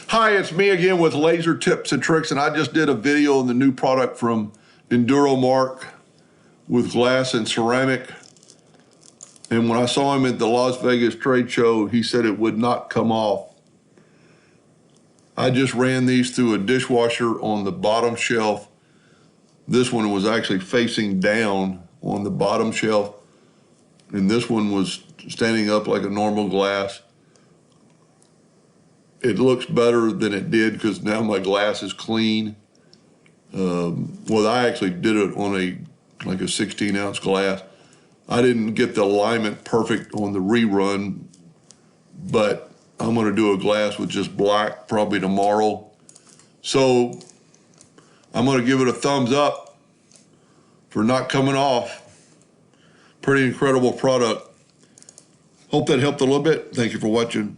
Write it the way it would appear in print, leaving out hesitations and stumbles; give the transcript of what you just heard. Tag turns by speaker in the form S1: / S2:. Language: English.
S1: Hi, it's me again with laser tips and tricks, and I just did a video on the new product from Enduramark with glass and ceramic. And when I saw him at the Las Vegas trade show, he said it would not come off. I just ran these through a dishwasher on the bottom shelf. This one was actually facing down on the bottom shelf, and this one was standing up like a normal glass. It looks better than it did because now my glass is clean. Well, I actually did it on like a 16-ounce glass. I didn't get the alignment perfect on the rerun, but I'm gonna do a glass with just black probably tomorrow. So I'm gonna give it a thumbs up for not coming off. Pretty incredible product. Hope that helped a little bit. Thank you for watching.